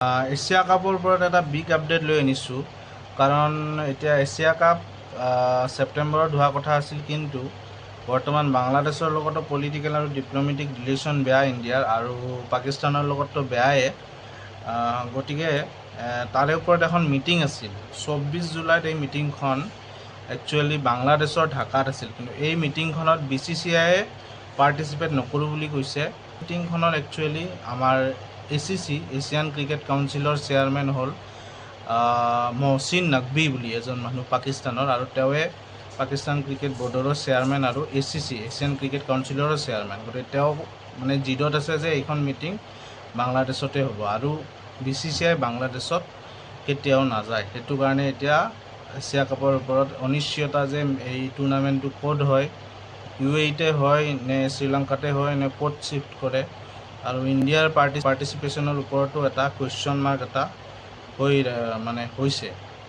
Asia কাপৰ ওপৰত এটা বিগ আপডেট লৈ আনিছোঁ কাৰণ এতিয়া এছিয়া কাপ ছেপ্টেম্বৰত হোৱা কথা আছিল, কিন্তু বৰ্তমান বাংলাদেশৰ লগতো পলিটিকেল আৰু ডিপ্ল'মেটিক ৰিলেশ্যন বেয়া ইণ্ডিয়াৰ, আৰু পাকিস্তানৰ লগততো বেয়াই। গতিকে তাৰে ওপৰত এখন মিটিং আছিল 24 জুলাইত। এই মিটিংখন একচুৱেলি বাংলাদেশৰ ঢাকাত আছিল, কিন্তু এই মিটিংখনত BCCIয়ে পাৰ্টিচিপেট নকৰোঁ বুলি কৈছে। মিটিংখনত একচুৱেলি আমাৰ ACC এছিয়ান ক্ৰিকেট কাউন্সিলৰ চেয়াৰমেন হ'ল মহচিন নকভী বুলি এজন মানুহ পাকিস্তানৰ, আৰু তেওঁৱে পাকিস্তান ক্ৰিকেট বৰ্ডৰো চেয়াৰমেন আৰু ACC এছিয়ান ক্ৰিকেট কাউন্সিলৰো চেয়াৰমেন। গতিকে তেওঁ মানে জিদত আছে যে এইখন মিটিং বাংলাদেশতে হ'ব, আৰু BCCI বাংলাদেশত কেতিয়াও নাযায়। সেইটো কাৰণে এতিয়া এছিয়া কাপৰ ওপৰত অনিশ্চয়তা যে এই টুৰ্ণামেণ্টটো ক'ত হয়, UAEতে হয় নে শ্ৰীলংকাতে হয় নে ক'ত শ্বিফ্ট কৰে, আৰু ইণ্ডিয়াৰ পাৰ্টিচিপেশ্যনৰ ওপৰতো এটা কুৱেশ্যন মাৰ্ক এটা হৈছে।